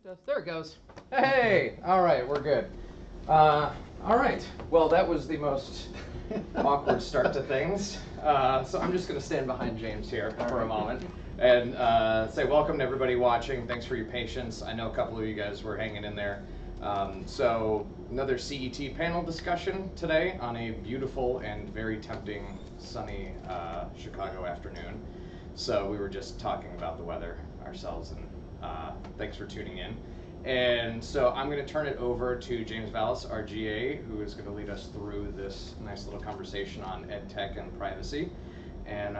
There it goes. Hey! All right, we're good. All right. Well, that was the most awkward start to things. So I'm just going to stand behind James here for a moment and say welcome to everybody watching. Thanks for your patience. I know a couple of you guys were hanging in there. So another CET panel discussion today on a beautiful and very tempting sunny Chicago afternoon. So we were just talking about the weather ourselves, and thanks for tuning in. And so I'm going to turn it over to James Valles, our GA, who is going to lead us through this nice little conversation on edTech and privacy. And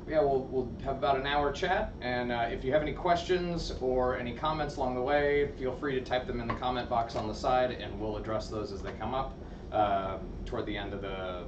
yeah, we'll have about an hour chat. And if you have any questions or any comments along the way, feel free to type them in the comment box on the side, and we'll address those as they come up toward the end of the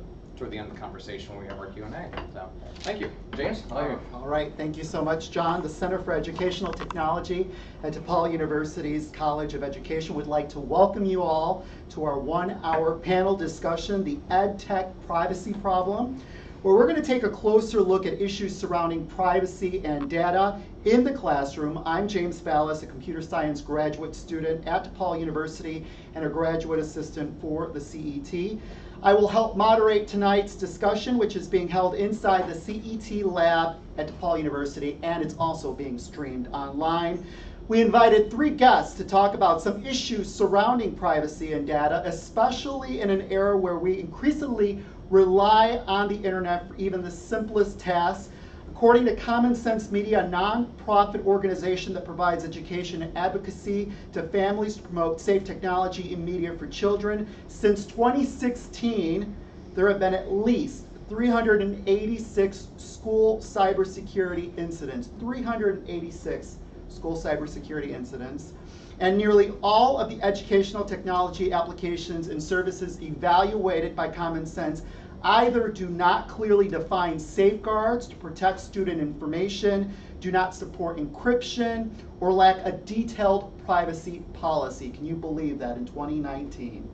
conversation when we have our Q&A. So, thank you. James? All right, thank you so much, John. The Center for Educational Technology at DePaul University's College of Education would like to welcome you all to our one-hour panel discussion, the EdTech Privacy Problem, where we're going to take a closer look at issues surrounding privacy and data in the classroom. I'm James Valles, a computer science graduate student at DePaul University and a graduate assistant for the CET. I will help moderate tonight's discussion, which is being held inside the CET lab at DePaul University, and it's also being streamed online. We invited 3 guests to talk about some issues surrounding privacy and data, especially in an era where we increasingly rely on the internet for even the simplest tasks. According to Common Sense Media, a nonprofit organization that provides education and advocacy to families to promote safe technology and media for children, since 2016, there have been at least 386 school cybersecurity incidents. 386 school cybersecurity incidents. And nearly all of the educational technology applications and services evaluated by Common Sense either do not clearly define safeguards to protect student information, do not support encryption, or lack a detailed privacy policy. Can you believe that in 2019?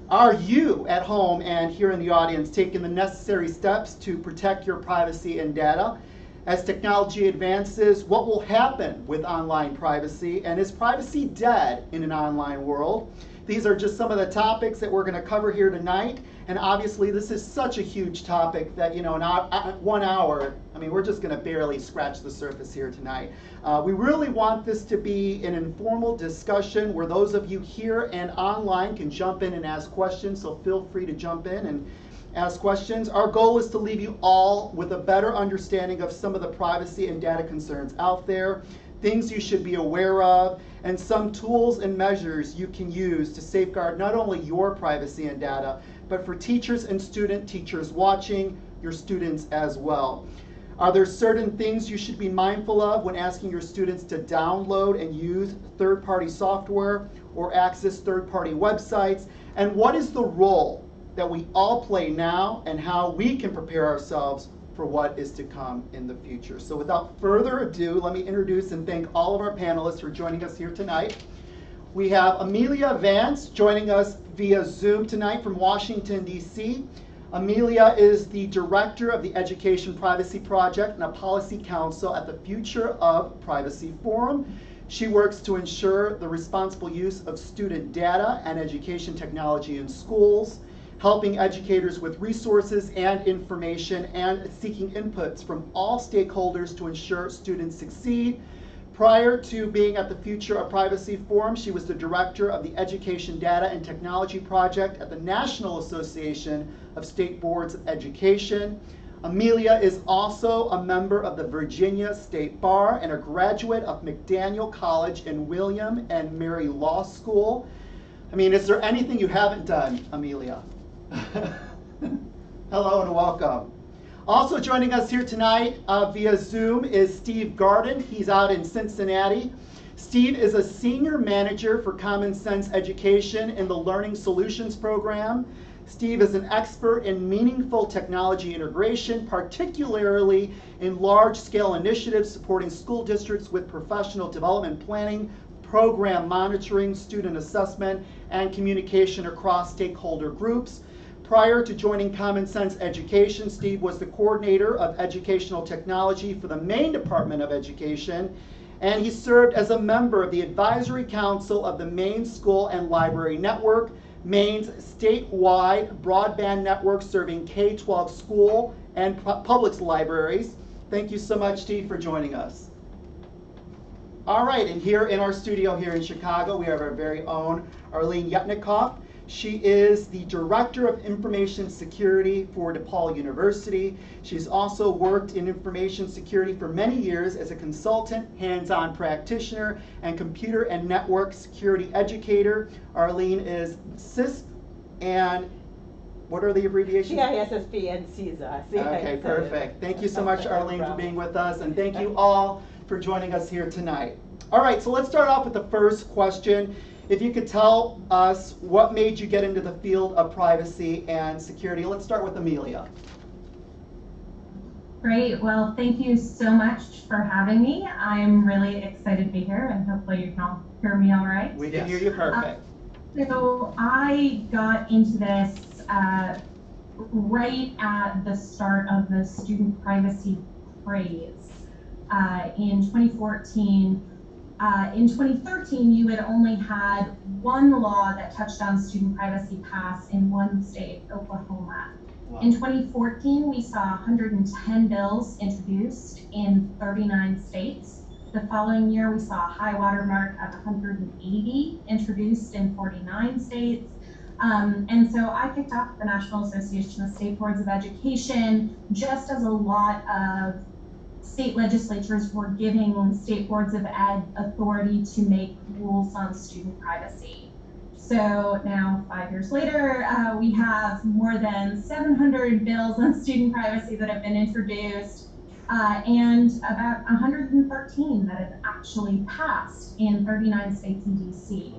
Are you at home and here in the audience taking the necessary steps to protect your privacy and data? As technology advances, what will happen with online privacy? And is privacy dead in an online world? These are just some of the topics that we're going to cover here tonight. And obviously, this is such a huge topic that, you know, in 1 hour, I mean, we're just going to barely scratch the surface here tonight. We really want this to be an informal discussion where those of you here and online can jump in and ask questions. So feel free to jump in and ask questions. Our goal is to leave you all with a better understanding of some of the privacy and data concerns out there, things you should be aware of, and some tools and measures you can use to safeguard not only your privacy and data, but for teachers and teachers watching, your students as well. Are there certain things you should be mindful of when asking your students to download and use third-party software or access third-party websites? And what is the role that we all play now and how we can prepare ourselves for what is to come in the future? So without further ado, let me introduce and thank all of our panelists for joining us here tonight. We have Amelia Vance joining us via Zoom tonight from Washington, D.C. Amelia is the director of the Education Privacy Project and a policy counsel at the Future of Privacy Forum. She works to ensure the responsible use of student data and education technology in schools, helping educators with resources and information, and seeking inputs from all stakeholders to ensure students succeed. Prior to being at the Future of Privacy Forum, she was the director of the Education Data and Technology Project at the National Association of State Boards of Education. Amelia is also a member of the Virginia State Bar and a graduate of McDaniel College and William and Mary Law School. I mean, is there anything you haven't done, Amelia? Hello and welcome. Also joining us here tonight via Zoom is Steve Garden. He's out in Cincinnati. Steve is a senior manager for Common Sense Education in the Learning Solutions program. Steve is an expert in meaningful technology integration, particularly in large-scale initiatives supporting school districts with professional development planning, program monitoring, student assessment, and communication across stakeholder groups. Prior to joining Common Sense Education, Steve was the coordinator of educational technology for the Maine Department of Education and he served as a member of the Advisory Council of the Maine School and Library Network, Maine's statewide broadband network serving K-12 school and public libraries. Thank you so much, Steve, for joining us. All right, and here in our studio here in Chicago, we have our very own Arlene Yetnikoff. She is the Director of Information Security for DePaul University. She's also worked in information security for many years as a consultant, hands-on practitioner, and computer and network security educator. Arlene is CISP and what are the abbreviations? CISSP and CISA. Okay, perfect. Thank you so much, Arlene, for being with us, and thank you all for joining us here tonight. All right, so let's start off with the first question. If you could tell us what made you get into the field of privacy and security. Let's start with Amelia. Great. Well, thank you so much for having me. I'm really excited to be here, and hopefully you can all hear me all right. We can hear you perfect. So I got into this right at the start of the student privacy craze in 2014. In 2013, you had only had one law that touched on student privacy pass in one state, Oklahoma. Wow. In 2014, we saw 110 bills introduced in 39 states. The following year, we saw a high water mark of 180 introduced in 49 states. And so I kicked off the National Association of State Boards of Education just as a lot of state legislatures were giving state boards of ed authority to make rules on student privacy. So now, 5 years later, we have more than 700 bills on student privacy that have been introduced, and about 113 that have actually passed in 39 states and DC.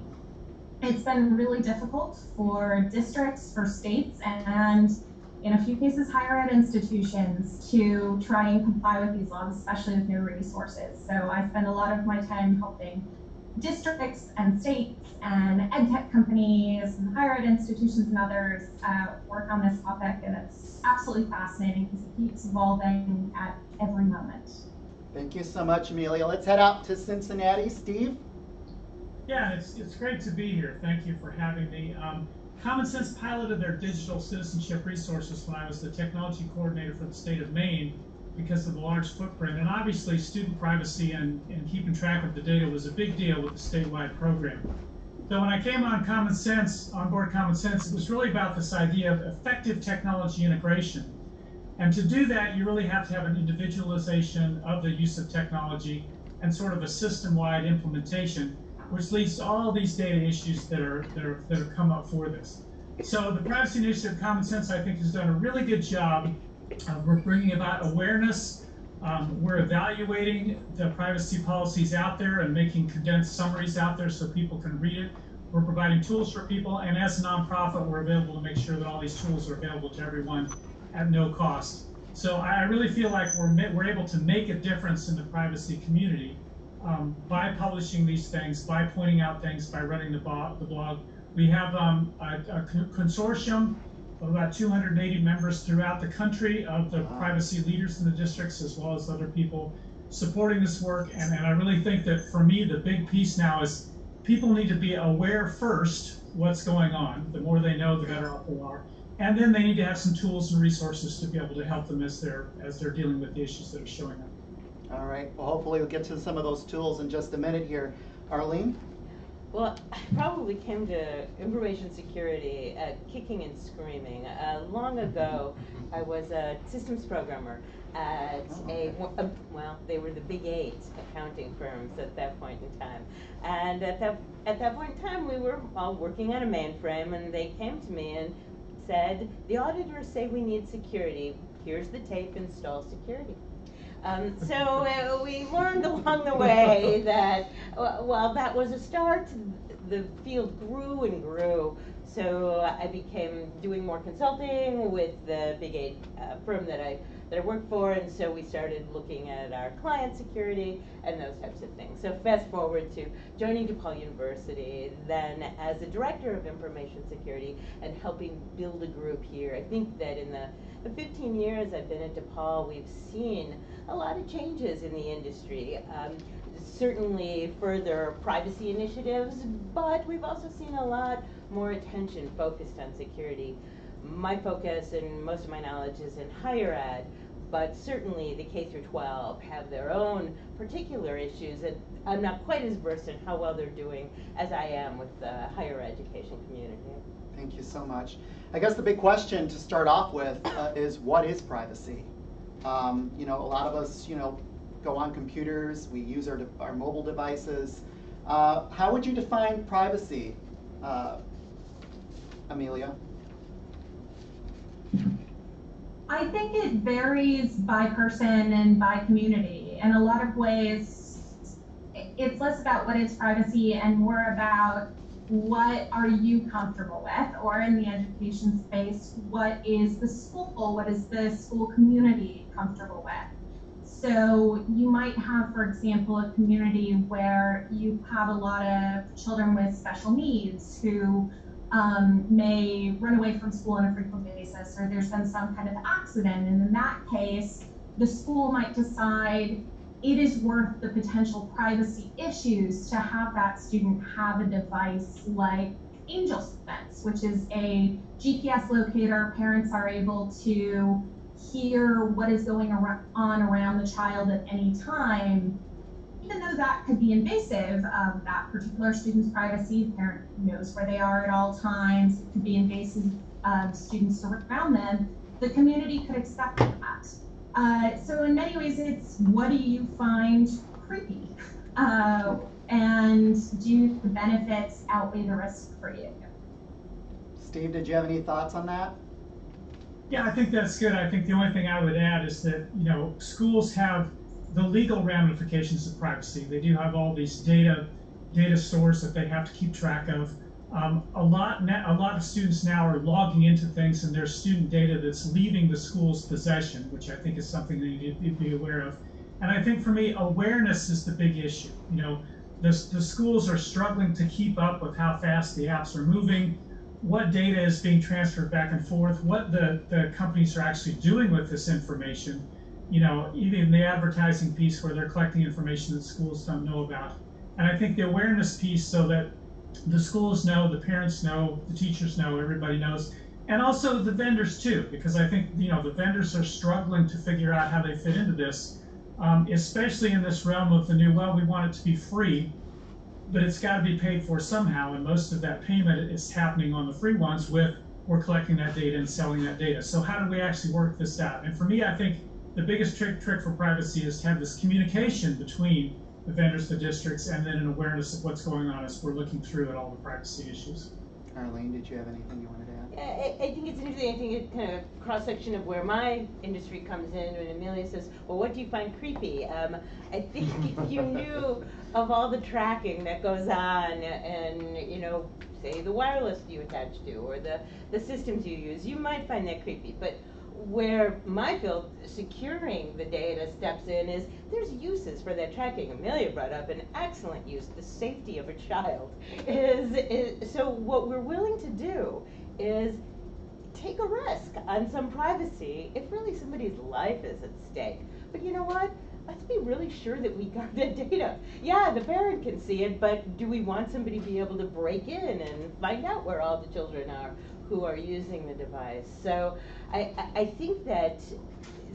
It's been really difficult for districts, for states, and in a few cases, higher ed institutions to try and comply with these laws, especially with new resources. So I spend a lot of my time helping districts and states and edtech companies and higher ed institutions and others work on this topic, and it's absolutely fascinating because it keeps evolving at every moment. Thank you so much, Amelia. Let's head out to Cincinnati. Steve? Yeah, it's great to be here. Thank you for having me. Common Sense piloted their digital citizenship resources when I was the technology coordinator for the state of Maine because of the large footprint. And obviously, student privacy and keeping track of the data was a big deal with the statewide program. So when I came on board Common Sense, it was really about this idea of effective technology integration. And to do that, you really have to have an individualization of the use of technology and sort of a system-wide implementation, which leads to all these data issues that have come up for this. So the Privacy Initiative Common Sense, I think, has done a really good job. We're bringing about awareness. We're evaluating the privacy policies out there and making condensed summaries out there so people can read it. We're providing tools for people, and as a nonprofit, we're available to make sure that all these tools are available to everyone at no cost. So I really feel like we're able to make a difference in the privacy community. By publishing these things, by pointing out things, by running the blog. We have a consortium of about 280 members throughout the country of the privacy leaders in the districts, as well as other people supporting this work. And I really think that for me, the big piece now is people need to be aware first what's going on. The more they know, the better off they are. And then they need to have some tools and resources to be able to help them as they're dealing with the issues that are showing up. All right, well, hopefully we'll get to some of those tools in just a minute here. Arlene? Well, I probably came to information security kicking and screaming. Long ago, I was a systems programmer at they were the big 8 accounting firms at that point in time. And at that point in time, we were all working on a mainframe, and they came to me and said, the auditors say we need security. Here's the tape, install security. So we learned along the way that, well, that was a start. The field grew and grew. So I became doing more consulting with the big 8 firm that I worked for, and so we started looking at our client security and those types of things. So fast forward to joining DePaul University, then as a director of information security and helping build a group here. I think that in the 15 years I've been at DePaul, we've seen a lot of changes in the industry. certainly further privacy initiatives, but we've also seen a lot more attention focused on security. My focus and most of my knowledge is in higher ed, but certainly the K through 12 have their own particular issues, and I'm not quite as versed in how well they're doing as I am with the higher education community. Thank you so much. I guess the big question to start off with is, what is privacy? You know, a lot of us, you know, go on computers, we use our mobile devices. How would you define privacy, Amelia? I think it varies by person and by community. In a lot of ways, it's less about what is privacy and more about what are you comfortable with, or in the education space, what is the school community comfortable with. So you might have, for example, a community where you have a lot of children with special needs who may run away from school on a frequent basis, or there's been some kind of accident, and in that case, the school might decide it is worth the potential privacy issues to have that student have a device like Angel Fence, which is a GPS locator. Parents are able to hear what is going on around the child at any time. Even though that could be invasive of that particular student's privacy, the parent knows where they are at all times, it could be invasive of students around them, the community could accept that. So in many ways, it's what do you find creepy? And do the benefits outweigh the risk for you? Steve, did you have any thoughts on that? Yeah, I think that's good. I think the only thing I would add is that, you know, schools have the legal ramifications of privacy. They do have all these data stores that they have to keep track of. A lot of students now are logging into things, and there's student data that's leaving the school's possession, which I think is something that you need to be aware of. And I think for me, awareness is the big issue. You know, the schools are struggling to keep up with how fast the apps are moving, what data is being transferred back and forth, what the companies are actually doing with this information. You know, even the advertising piece where they're collecting information that schools don't know about. And I think the awareness piece, so that the schools know, the parents know, the teachers know, everybody knows, and also the vendors too, because I think, you know, the vendors are struggling to figure out how they fit into this, especially in this realm of the new, well, we want it to be free, but it's got to be paid for somehow, and most of that payment is happening on the free ones with, we're collecting that data and selling that data. So how do we actually work this out? And for me, I think the biggest trick for privacy is to have this communication between the vendors, the districts, and then an awareness of what's going on as we're looking through at all the privacy issues. Arlene, did you have anything you wanted to add? Yeah, I think it's interesting. I think it's kind of a cross-section of where my industry comes in when Amelia says, well, what do you find creepy? I think if you knew of all the tracking that goes on and, you know, say the wireless you attach to or the systems you use, you might find that creepy. But where my field, securing the data, steps in is there's uses for that tracking. Amelia brought up an excellent use, the safety of a child. So what we're willing to do is take a risk on some privacy if really somebody's life is at stake. But you know what? Let's be really sure that we got that data. Yeah, the parent can see it, but do we want somebody to be able to break in and find out where all the children are who are using the device? So I think that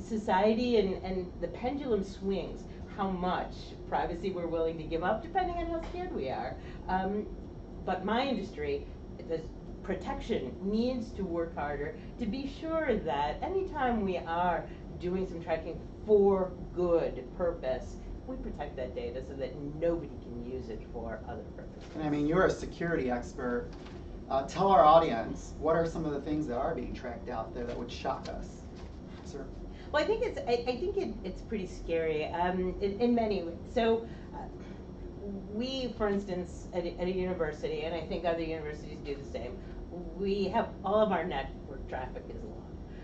society and the pendulum swings how much privacy we're willing to give up depending on how scared we are. But my industry, the protection, needs to work harder to be sure that anytime we are doing some tracking for good purpose, we protect that data so that nobody can use it for other purposes. And I mean, you're a security expert. Tell our audience, what are some of the things that are being tracked out there that would shock us? Sir? Well, I think it's pretty scary in many ways. So we, for instance, at a university, and I think other universities do the same, we have all of our network traffic is logged.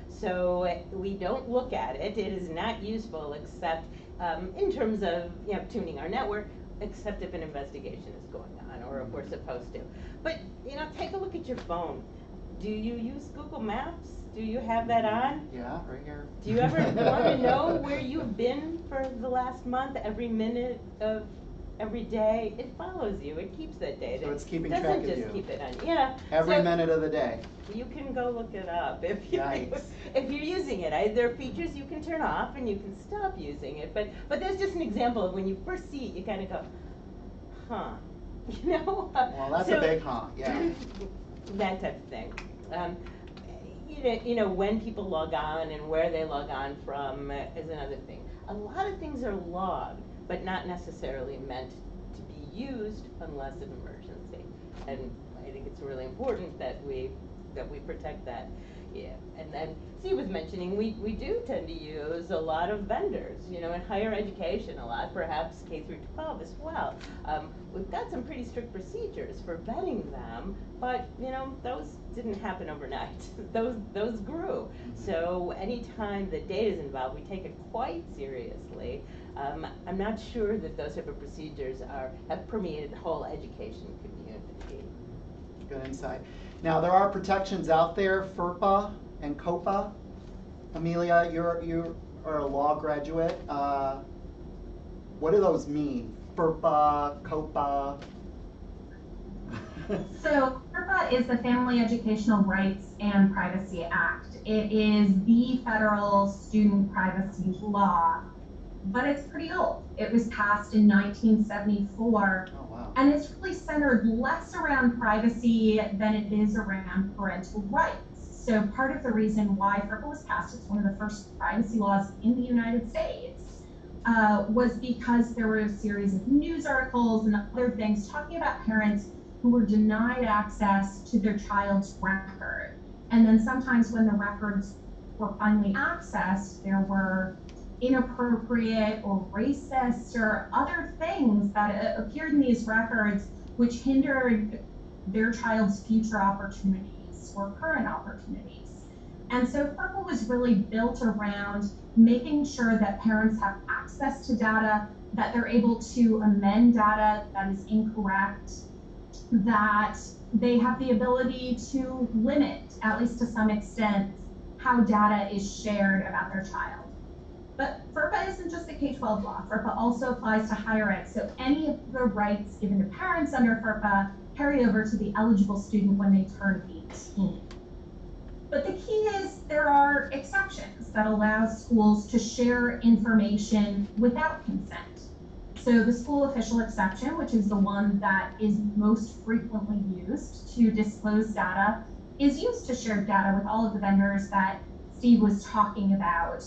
So we don't look at it. It is not useful except in terms of, you know, tuning our network, except if an investigation is going on or if we're supposed to. But, you know, take a look at your phone. Do you use Google Maps? Do you have that on? Yeah, right here. Do you ever want to know where you've been for the last month, every minute of every day, it follows you. It keeps that data. So it's keeping it track of doesn't you. just keep it on. Yeah. Every so minute of the day. you can go look it up if Yikes. if you're using it. There are features you can turn off and you can stop using it. But that's just an example of when you first see it, you kind of go, huh, you know. Well, that's a big huh. Yeah. That type of thing. You know, when people log on and where they log on from is another thing. A lot of things are logged, but not necessarily meant to be used unless of emergency. And I think it's really important that we protect that. Yeah. And then Steve was mentioning we do tend to use a lot of vendors, you know, in higher education a lot, perhaps K through 12 as well. We've got some pretty strict procedures for vetting them, but you know, those didn't happen overnight. those grew. So anytime the data is involved, we take it quite seriously. I'm not sure that those type of procedures have permeated the whole education community. Good insight. Now, there are protections out there, FERPA and COPA. Amelia, you are a law graduate. What do those mean? FERPA, COPA? So FERPA is the Family Educational Rights and Privacy Act. It is the federal student privacy law, but it's pretty old. It was passed in 1974. Oh, wow. And it's really centered less around privacy than it is around parental rights. So part of the reason why FERPA was passed, it's one of the first privacy laws in the United States, was because there were a series of news articles and other things talking about parents who were denied access to their child's record. And then sometimes when the records were finally accessed, there were inappropriate or racist or other things that appeared in these records which hindered their child's future opportunities or current opportunities. And so FERPA was really built around making sure that parents have access to data, that they're able to amend data that is incorrect, that they have the ability to limit, at least to some extent, how data is shared about their child. But FERPA isn't just a K-12 law. FERPA also applies to higher ed. So any of the rights given to parents under FERPA carry over to the eligible student when they turn 18. But the key is there are exceptions that allow schools to share information without consent. So the school official exception, which is the one that is most frequently used to disclose data, is used to share data with all of the vendors that Steve was talking about.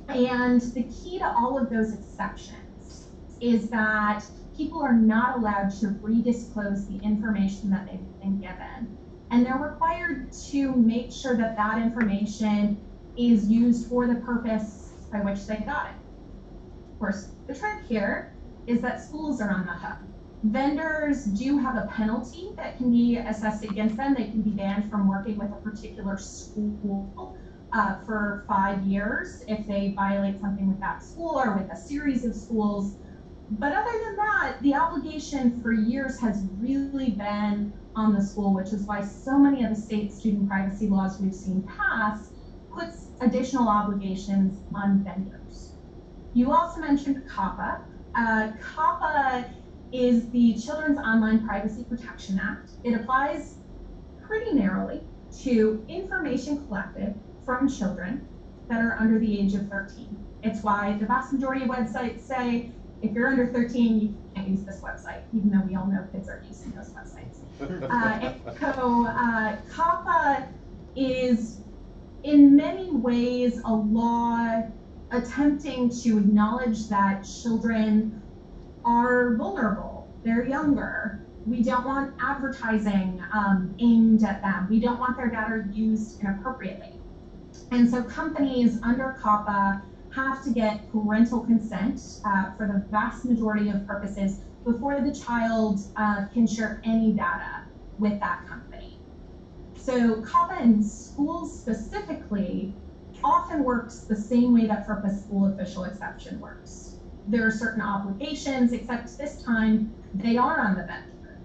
And the key to all of those exceptions is that people are not allowed to redisclose the information that they've been given. And they're required to make sure that that information is used for the purpose by which they got it. Of course, the trick here is that schools are on the hook. Vendors do have a penalty that can be assessed against them. They can be banned from working with a particular school for 5 years if they violate something with that school or with a series of schools. But other than that, the obligation for years has really been on the school, which is why so many of the state student privacy laws we've seen pass puts additional obligations on vendors. You also mentioned COPPA. COPPA is the Children's Online Privacy Protection Act. It applies pretty narrowly to information collected from children that are under the age of 13. It's why the vast majority of websites say, if you're under 13, you can't use this website, even though we all know kids are using those websites. COPPA is in many ways a law attempting to acknowledge that children are vulnerable, they're younger. We don't want advertising aimed at them. We don't want their data used inappropriately. And so companies under COPPA have to get parental consent for the vast majority of purposes before the child can share any data with that company. So COPPA in schools specifically often works the same way that FERPA school official exception works. There are certain obligations, except this time they are on the vendor.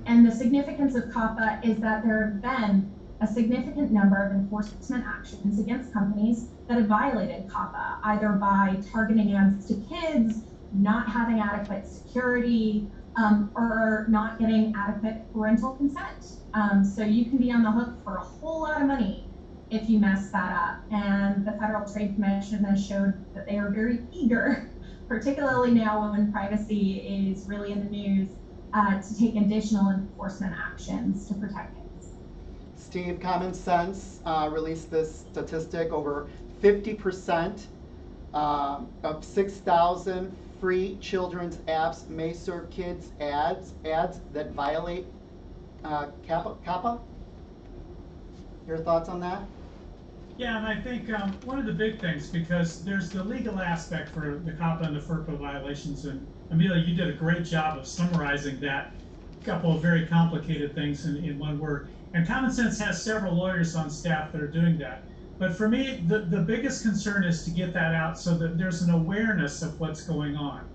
And the significance of COPPA is that there have been a significant number of enforcement actions against companies that have violated COPPA, either by targeting ads to kids not having adequate security, or not getting adequate parental consent. So you can be on the hook for a whole lot of money if you mess that up. And the Federal Trade Commission has showed that they are very eager, particularly now when privacy is really in the news, to take additional enforcement actions to protect kids. Steve, Common Sense released this statistic. Over 50% of 6,000 free children's apps may serve kids ads that violate CAPA. Your thoughts on that? Yeah, and I think one of the big things, because there's the legal aspect for the CAPA and the FERPA violations, and Amelia, you did a great job of summarizing that couple of very complicated things in one word. And Common Sense has several lawyers on staff that are doing that. But for me, the biggest concern is to get that out so that there's an awareness of what's going on.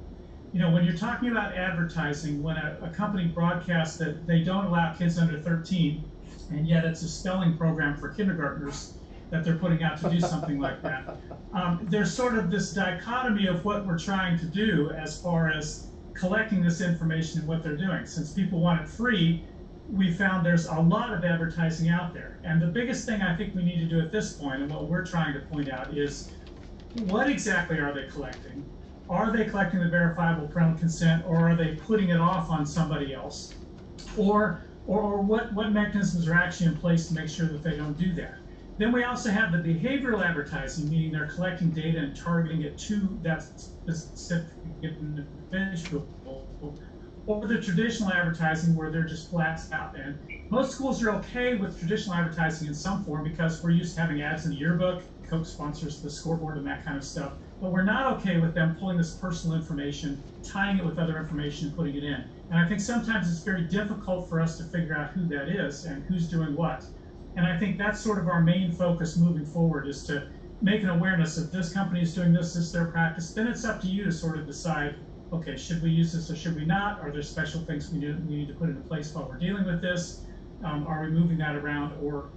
You know, when you're talking about advertising, when a company broadcasts that they don't allow kids under 13, and yet it's a spelling program for kindergartners that they're putting out to do something like that, there's sort of this dichotomy of what we're trying to do as far as collecting this information and what they're doing. Since people want it free, we found there's a lot of advertising out there. And the biggest thing I think we need to do at this point, and what we're trying to point out, is what exactly are they collecting? Are they collecting the verifiable parental consent, or are they putting it off on somebody else? Or what mechanisms are actually in place to make sure that they don't do that? Then we also have the behavioral advertising, meaning they're collecting data and targeting it to that specific individual, or the traditional advertising where they're just flat out. And most schools are okay with traditional advertising in some form because we're used to having ads in the yearbook, Coke sponsors the scoreboard and that kind of stuff. But we're not okay with them pulling this personal information, tying it with other information, and putting it in. And I think sometimes it's very difficult for us to figure out who that is and who's doing what. And I think that's sort of our main focus moving forward, is to make an awareness that this company is doing this is their practice. Then it's up to you to sort of decide, okay, should we use this or should we not? Are there special things we need to put into place while we're dealing with this? Are we moving that around, or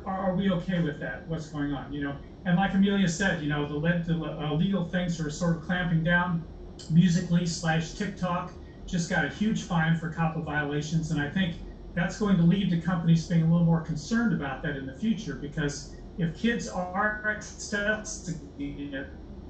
are we okay with that? What's going on, you know? And like Amelia said, you know, the legal things are sort of clamping down. Musical.ly/TikTok just got a huge fine for CAPA violations, and I think that's going to lead to companies being a little more concerned about that in the future, because if kids are accessing it,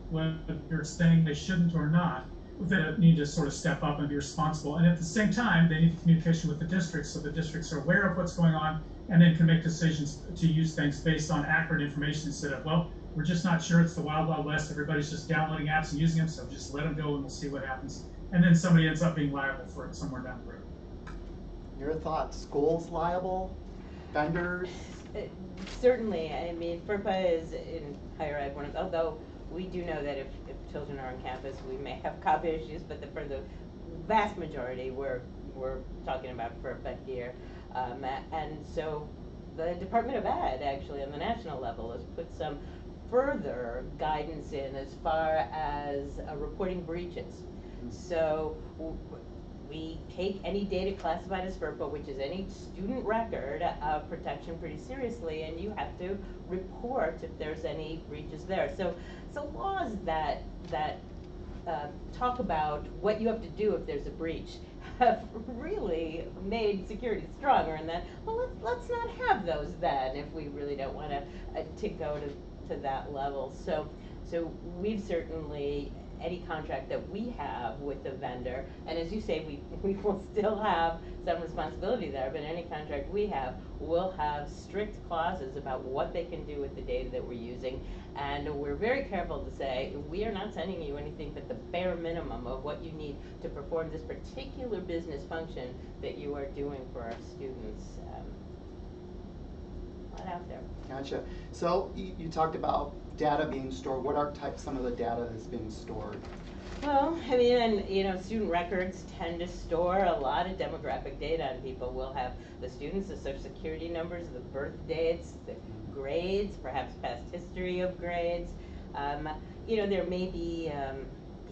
whether you're saying they shouldn't or not, they need to sort of step up and be responsible. And at the same time, they need communication with the districts, so the districts are aware of what's going on and then can make decisions to use things based on accurate information instead of, well, we're just not sure, it's the wild, wild west, everybody's just downloading apps and using them, so just let them go and we'll see what happens. And then somebody ends up being liable for it somewhere down the road. Your thoughts? Schools liable? Vendors? Certainly. I mean, FERPA is in higher ed, although we do know that if children are on campus, we may have CAPA issues, but for the vast majority, we're talking about FERPA here. And so the Department of Ed, actually, on the national level, has put some further guidance in as far as reporting breaches. So we take any data classified as FERPA, which is any student record of protection, pretty seriously, and you have to report if there's any breaches there. So laws that talk about what you have to do if there's a breach have really made security stronger, and that, well, let's not have those then if we really don't want to go to that level. So we've certainly, any contract that we have with the vendor, and as you say, we will still have some responsibility there, but any contract we have will have strict clauses about what they can do with the data that we're using, and we're very careful to say, we are not sending you anything but the bare minimum of what you need to perform this particular business function that you are doing for our students. A lot out there. Gotcha. So you talked about data being stored. What are some of the data that's being stored? Well, I mean, and you know, student records tend to store a lot of demographic data on people. We'll have the students, the social security numbers, the birth dates, the grades, perhaps past history of grades. You know, there may be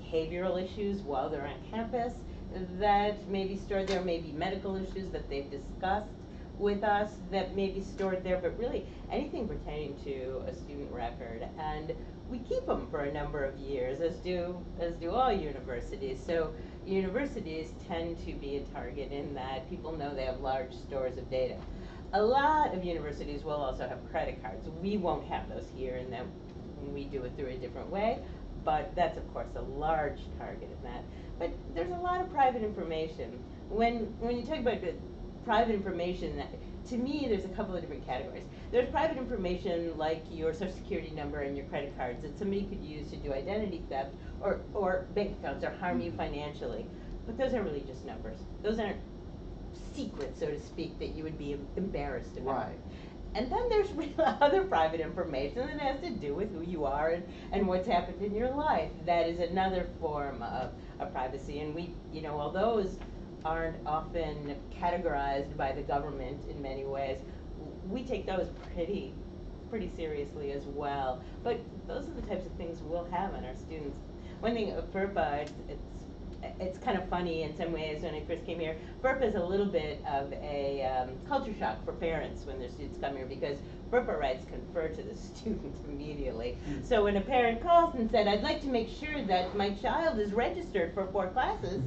behavioral issues while they're on campus that may be stored there, may be medical issues that they've discussed with us that may be stored there, but really anything pertaining to a student record. And we keep them for a number of years, as do all universities. So universities tend to be a target in that people know they have large stores of data. A lot of universities will also have credit cards. We won't have those here, and then we do it through a different way, but that's of course a large target of that. But there's a lot of private information. When you talk about private information, to me there's a couple of different categories. There's private information like your social security number and your credit cards that somebody could use to do identity theft or bank accounts or harm you financially. But those are really just numbers. Those aren't secrets, so to speak, that you would be embarrassed about. Right. And then there's other private information that has to do with who you are and what's happened in your life. That is another form of privacy. And we, while those aren't often categorized by the government in many ways, we take those pretty seriously as well. But those are the types of things we'll have on our students. One thing, FERPA, it's kind of funny in some ways when I first came here. FERPA is a little bit of a culture shock for parents when their students come here, because FERPA rights confer to the student immediately. So when a parent calls and said, I'd like to make sure that my child is registered for 4 classes,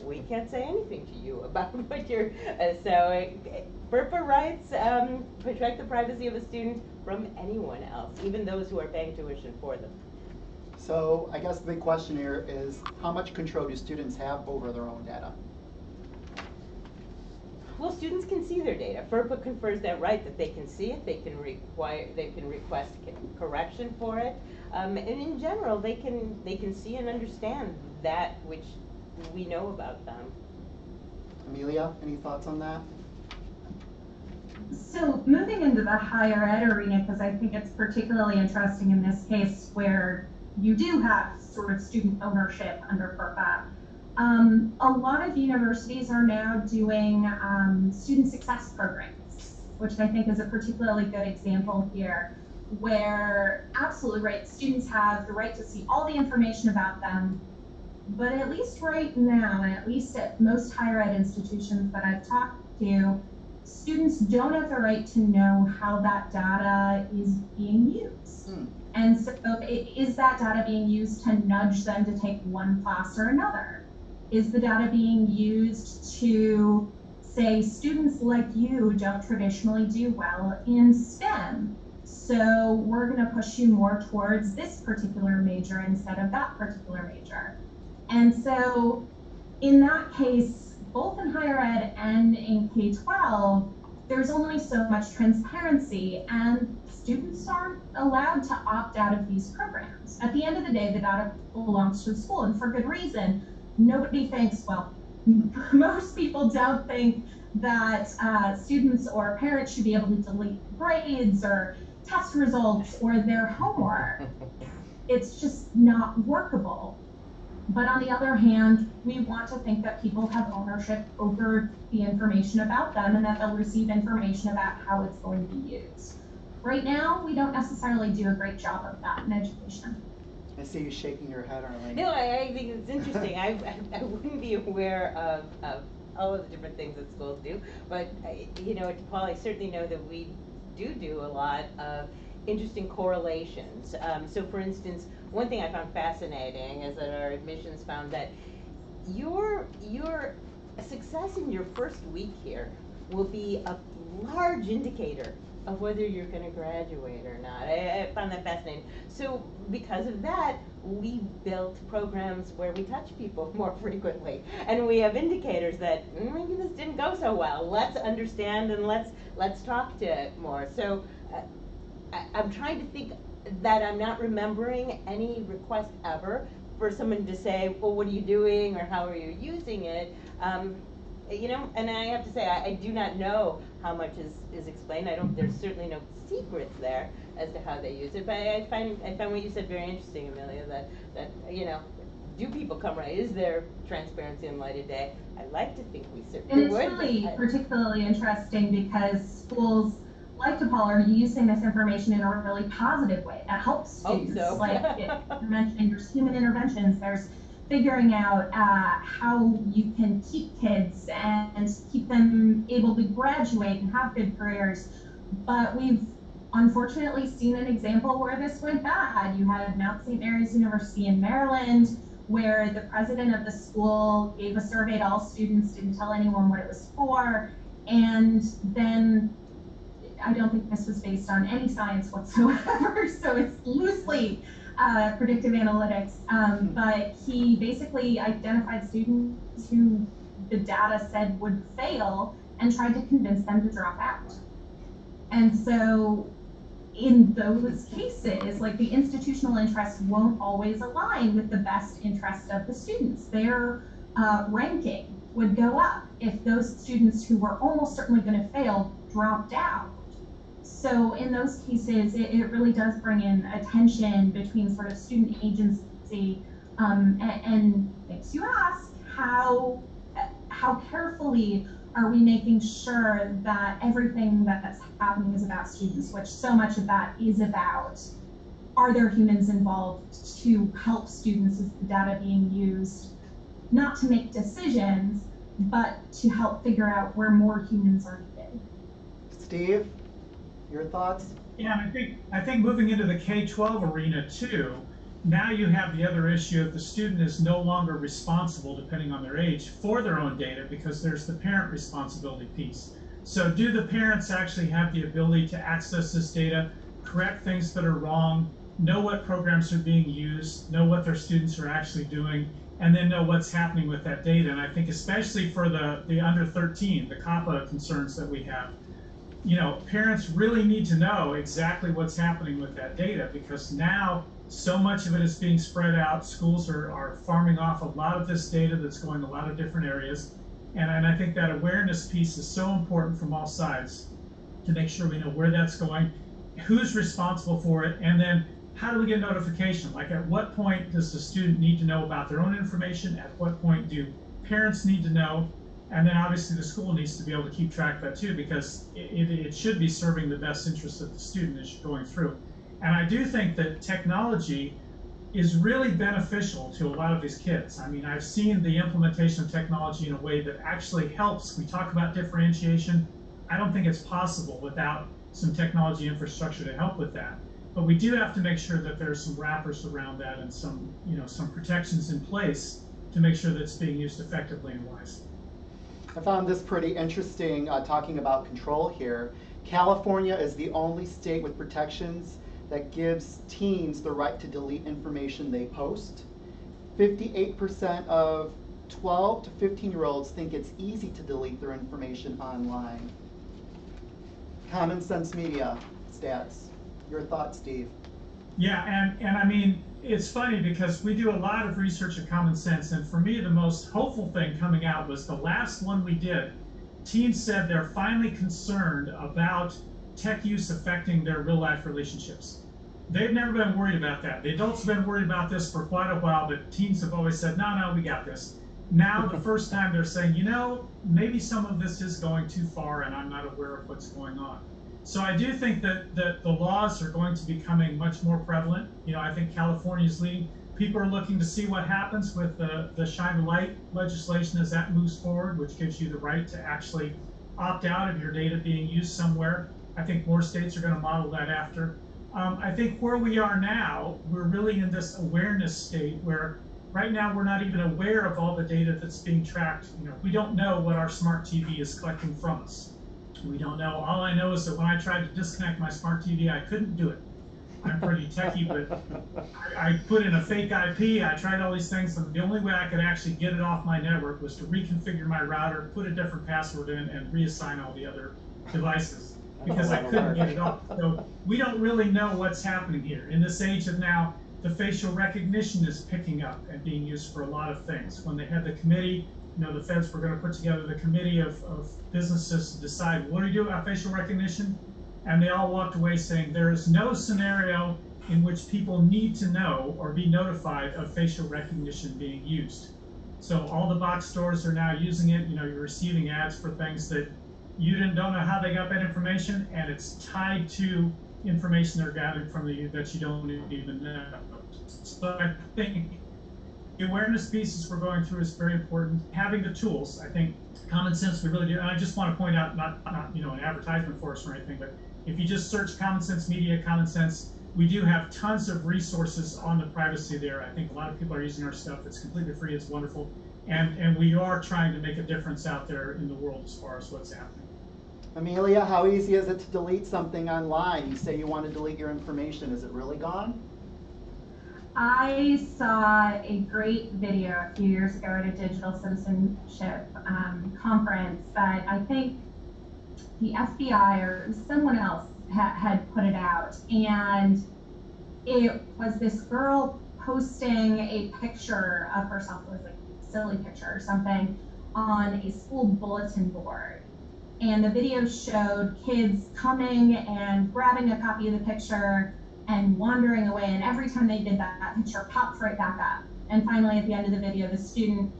we can't say anything to you about what you're, FERPA rights protect the privacy of a student from anyone else, even those who are paying tuition for them. So I guess the big question here is, how much control do students have over their own data? Well, students can see their data. FERPA confers that right, that they can see it, they can request correction for it, and in general, they can see and understand that which we know about them. Amelia, any thoughts on that? So moving into the higher ed arena, because I think it's particularly interesting in this case where you do have sort of student ownership under FERPA. A lot of universities are now doing student success programs, which I think is a particularly good example here, where absolutely right, students have the right to see all the information about them, but at least right now, and at least at most higher ed institutions that I've talked to, students don't have the right to know how that data is being used. And so is that data being used to nudge them to take one class or another? Is the data being used to say students like you don't traditionally do well in STEM, so we're going to push you more towards this particular major instead of that particular major? And so in that case, both in higher ed and in K-12, there's only so much transparency, and students aren't allowed to opt out of these programs. At the end of the day, the data belongs to the school, and for good reason. Nobody thinks, well, most people don't think that students or parents should be able to delete grades or test results or their homework. It's just not workable. But on the other hand, we want to think that people have ownership over the information about them and that they'll receive information about how it's going to be used. Right now, we don't necessarily do a great job of that in education. I see you shaking your head, Arlene. No, I think it's interesting. I wouldn't be aware of all of the different things that schools do, but at DePaul, I certainly know that we do a lot of interesting correlations. So for instance, one thing I found fascinating is that our admissions found that your success in your first week here will be a large indicator of whether you're going to graduate or not. I found that fascinating. So because of that, we built programs where we touch people more frequently, and we have indicators that maybe this didn't go so well. Let's understand and let's talk to it more. So I'm trying to think that I'm not remembering any request ever for someone to say, well, what are you doing, or how are you using it? And I have to say, I do not know how much is explained. There's certainly no secrets there as to how they use it. But I find what you said very interesting, Amelia, that do people come right? Is there transparency and light of day? I like to think we certainly would. And it's really particularly interesting because schools like DePaul are using this information in a really positive way that helps students. So. Like you're mentioning, there's human interventions, there's figuring out how you can keep kids and keep them able to graduate and have good careers. But we've unfortunately seen an example where this went bad. You had Mount St. Mary's University in Maryland, where the president of the school gave a survey to all students, didn't tell anyone what it was for, and then I don't think this was based on any science whatsoever, so it's loosely predictive analytics, but he basically identified students who the data said would fail and tried to convince them to drop out. And so in those cases, like, the institutional interest won't always align with the best interest of the students. Their ranking would go up if those students who were almost certainly going to fail dropped out. So in those cases, it really does bring in a tension between sort of student agency and makes you ask how carefully are we making sure that everything that's happening is about students, which so much of that is about, are there humans involved to help students? Is the data being used not to make decisions, but to help figure out where more humans are needed? Steve, your thoughts? Yeah, I think moving into the K-12 arena too, now you have the other issue of the student is no longer responsible, depending on their age, for their own data, because there's the parent responsibility piece. So do the parents actually have the ability to access this data, correct things that are wrong, know what programs are being used, know what their students are actually doing, and then know what's happening with that data? And I think especially for the under 13, the COPPA concerns that we have, you know, parents really need to know exactly what's happening with that data, because now so much of it is being spread out. Schools are farming off a lot of this data that's going to a lot of different areas. And I think that awareness piece is so important from all sides to make sure we know where that's going, who's responsible for it, and then how do we get notification? Like, at what point does the student need to know about their own information? At what point do parents need to know? And then obviously the school needs to be able to keep track of that too, because it should be serving the best interest of the student as you're going through. And I do think that technology is really beneficial to a lot of these kids. I mean, I've seen the implementation of technology in a way that actually helps. We talk about differentiation. I don't think it's possible without some technology infrastructure to help with that. But we do have to make sure that there's some wrappers around that and some, you know, some protections in place to make sure that it's being used effectively and wise. I found this pretty interesting, talking about control here. California is the only state with protections that gives teens the right to delete information they post. 58% of 12 to 15-year-olds think it's easy to delete their information online. Common Sense Media stats. Your thoughts, Steve? Yeah, and I mean, it's funny because we do a lot of research at Common Sense, and for me, the most hopeful thing coming out was the last one we did. Teens said they're finally concerned about tech use affecting their real-life relationships. They've never been worried about that. The adults have been worried about this for quite a while, but teens have always said, no, we got this. Now, the first time they're saying, you know, maybe some of this is going too far and I'm not aware of what's going on. So I do think that the laws are going to be becoming much more prevalent. You know, I think California is leading. People are looking to see what happens with the Shine a Light legislation as that moves forward, which gives you the right to actually opt out of your data being used somewhere. I think more states are going to model that after. I think where we are now, we're really in this awareness state where right now we're not even aware of all the data that's being tracked. You know, we don't know what our smart TV is collecting from us. We don't know. All I know is that when I tried to disconnect my smart TV, I couldn't do it. I'm pretty techie, but I put in a fake IP. I tried all these things, and the only way I could actually get it off my network was to reconfigure my router, put a different password in, and reassign all the other devices because I couldn't get it off. So we don't really know what's happening here. In this age of now, the facial recognition is picking up and being used for a lot of things. When they had the committee, you know, the feds were going to put together the committee of businesses to decide what do you do about facial recognition, and they all walked away saying there is no scenario in which people need to know or be notified of facial recognition being used. So all the box stores are now using it. You know, you're receiving ads for things that you don't know how they got that information, and it's tied to information they're gathering from you that you don't even know. So I think The awareness pieces we're going through is very important. Having the tools, I think, common sense, we really do. And I just want to point out, not an advertisement for us or anything, but if you just search Common Sense Media, Common Sense, we do have tons of resources on the privacy there. I think a lot of people are using our stuff. It's completely free. It's wonderful. And we are trying to make a difference out there in the world as far as what's happening. Amelia, how easy is it to delete something online? You say you want to delete your information. Is it really gone? I saw a great video a few years ago at a digital citizenship conference that I think the FBI or someone else had put it out. And it was this girl posting a picture of herself, it was like a silly picture or something, on a school bulletin board. And the video showed kids coming and grabbing a copy of the picture and wandering away, and every time they did that, that picture pops right back up. And finally, at the end of the video, the student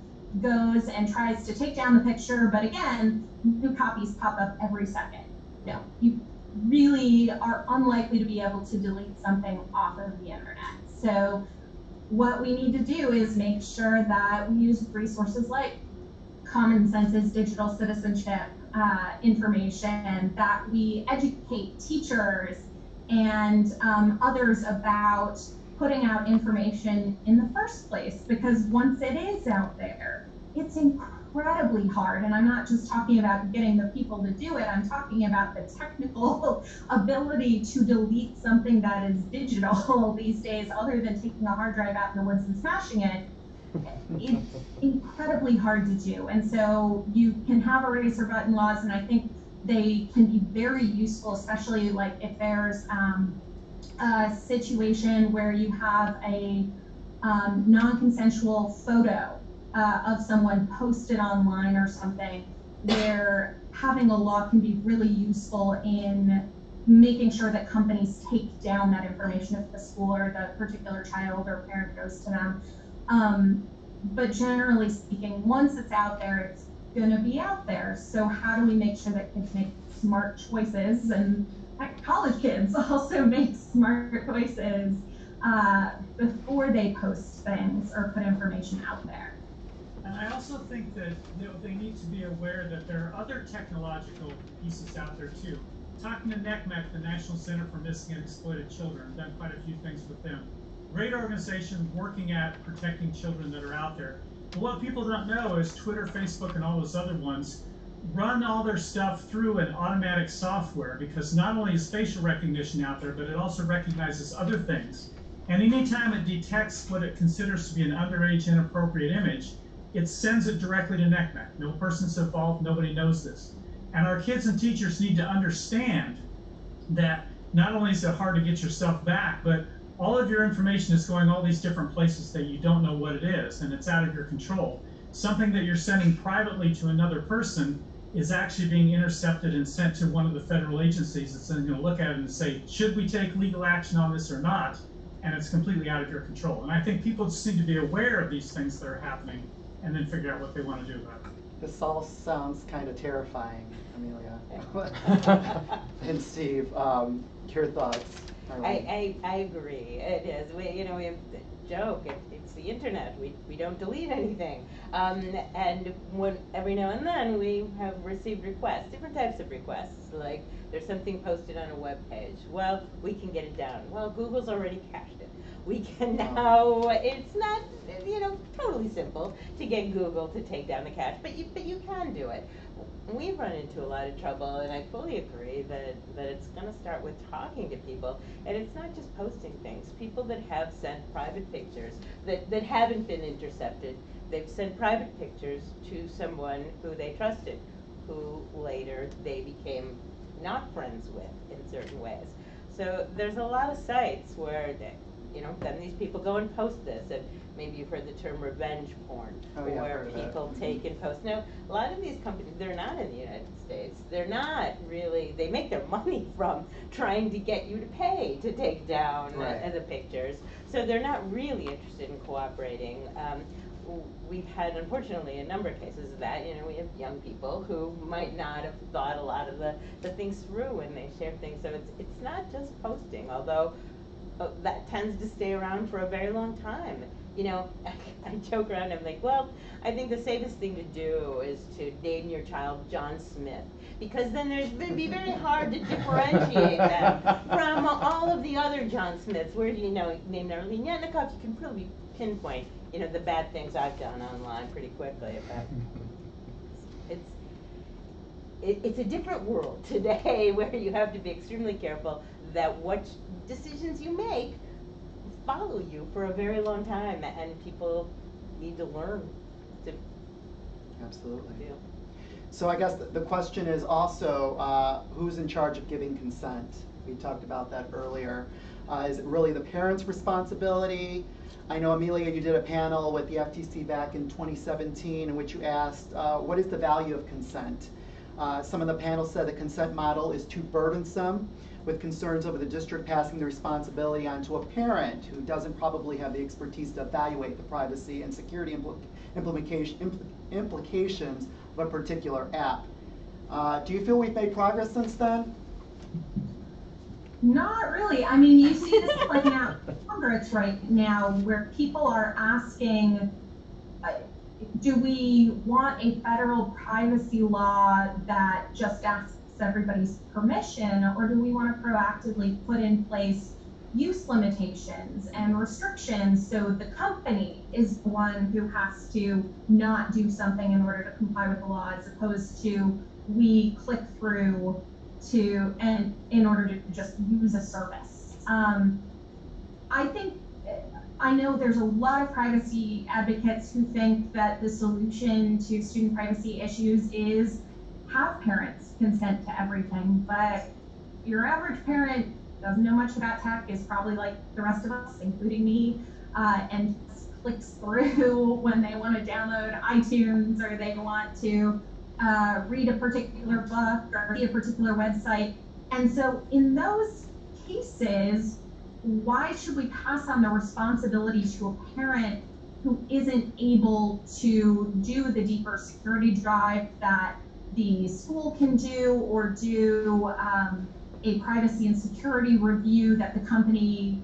goes and tries to take down the picture, but again, new copies pop up every second. No, you really are unlikely to be able to delete something off of the internet. So what we need to do is make sure that we use resources like Common Sense's digital citizenship information, that we educate teachers and others about putting out information in the first place, because once it is out there, it's incredibly hard. And I'm not just talking about getting the people to do it, I'm talking about the technical ability to delete something that is digital these days, other than taking a hard drive out in the woods and smashing it. It's incredibly hard to do. And so you can have eraser button laws, and I think they can be very useful, especially like if there's a situation where you have a non-consensual photo of someone posted online or something, where having a law can be really useful in making sure that companies take down that information if the school or the particular child or parent goes to them. But generally speaking, once it's out there, it's going to be out there. So how do we make sure that kids make smart choices, and college kids also make smart choices before they post things or put information out there? And I also think that they need to be aware that there are other technological pieces out there too. Talking to NECMEC, the National Center for Missing and Exploited Children, done quite a few things with them. Great organization working at protecting children that are out there. But what people don't know is Twitter, Facebook, and all those other ones run all their stuff through an automatic software, because not only is facial recognition out there, but it also recognizes other things. And anytime it detects what it considers to be an underage inappropriate image, it sends it directly to NECMEC. No person's involved, nobody knows this. And our kids and teachers need to understand that not only is it hard to get your stuff back, but all of your information is going all these different places that you don't know what it is, and it's out of your control. Something that you're sending privately to another person is actually being intercepted and sent to one of the federal agencies that's then going to look at it and say, should we take legal action on this or not? And it's completely out of your control. And I think people just need to be aware of these things that are happening and then figure out what they want to do about it. This all sounds kind of terrifying, Amelia. And Steve, your thoughts? I agree. It is. We have the joke. It's the internet. We don't delete anything. And when every now and then we have received requests, different types of requests. Like there's something posted on a web page. Well, we can get it down. Well, Google's already cached it. We can now. It's not totally simple to get Google to take down the cache, but you can do it. We've run into a lot of trouble, and I fully agree that it's going to start with talking to people, and it's not just posting things. People that have sent private pictures that haven't been intercepted, they've sent private pictures to someone who they trusted, who later they became not friends with in certain ways. So there's a lot of sites where then these people go and post this, and maybe you've heard the term revenge porn, where people take and post. Now, a lot of these companies, they're not in the United States. They're not really, they make their money from trying to get you to pay to take down the pictures. So they're not really interested in cooperating. We've had, unfortunately, a number of cases of that. We have young people who might not have thought a lot of the things through when they share things. So it's not just posting, although that tends to stay around for a very long time. you know, I joke around, I'm like, well, I think the safest thing to do is to name your child John Smith, because then it'd be very hard to differentiate them from all of the other John Smiths. Where, you know, named Arlene Great, you can probably pinpoint, you know, the bad things I've done online pretty quickly. It's a different world today where you have to be extremely careful that what decisions you make follow you for a very long time, and people need to learn to Absolutely. do. So I guess the question is also, who's in charge of giving consent? We talked about that earlier. Is it really the parent's responsibility? I know, Amelia, you did a panel with the FTC back in 2017 in which you asked, what is the value of consent? Some of the panel said the consent model is too burdensome, with concerns over the district passing the responsibility onto a parent who doesn't probably have the expertise to evaluate the privacy and security implications of a particular app. Do you feel we've made progress since then? Not really. I mean, you see this playing out in Congress right now, where people are asking, do we want a federal privacy law that just asks everybody's permission, or do we want to proactively put in place use limitations and restrictions so the company is the one who has to not do something in order to comply with the law, as opposed to we click through to and in order to just use a service. I know there's a lot of privacy advocates who think that the solution to student privacy issues is have parents consent to everything, but your average parent doesn't know much about tech, is probably like the rest of us, including me, and just clicks through when they want to download iTunes, or they want to read a particular book or see a particular website. And so in those cases, why should we pass on the responsibility to a parent who isn't able to do the deeper security drive that the school can do, or do a privacy and security review that the company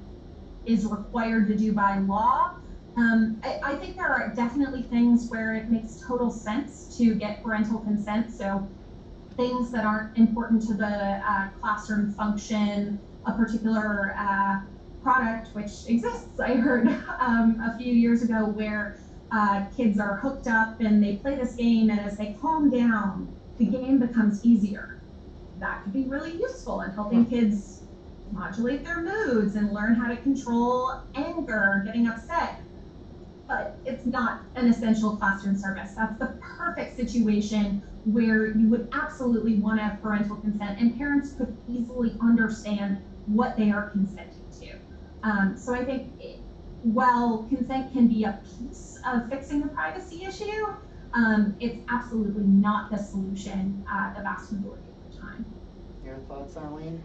is required to do by law? I think there are definitely things where it makes total sense to get parental consent. So things that aren't important to the classroom function, a particular product which exists. I heard a few years ago where kids are hooked up and they play this game, and as they calm down, the game becomes easier. That could be really useful in helping kids modulate their moods and learn how to control anger, getting upset. But it's not an essential classroom service. That's the perfect situation where you would absolutely want to have parental consent, and parents could easily understand what they are consenting to. So I think while consent can be a piece of fixing the privacy issue, it's absolutely not the solution the vast majority of the time. Your thoughts, Arlene?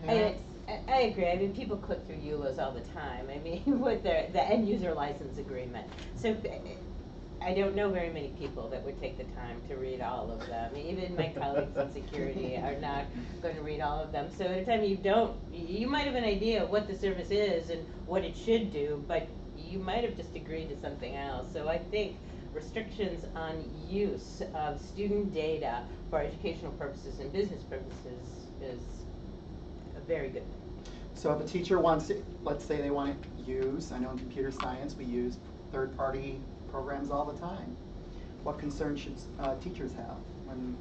I agree. I mean, people click through EULAs all the time. I mean, with the end user license agreement. So I don't know very many people that would take the time to read all of them. Even my colleagues in security are not going to read all of them. So at a time you might have an idea of what the service is and what it should do, but you might have just agreed to something else. So I think restrictions on use of student data for educational purposes and business purposes is a very good thing. So if a teacher wants to, let's say they want to use, I know in computer science we use third-party programs all the time. What concerns should teachers have when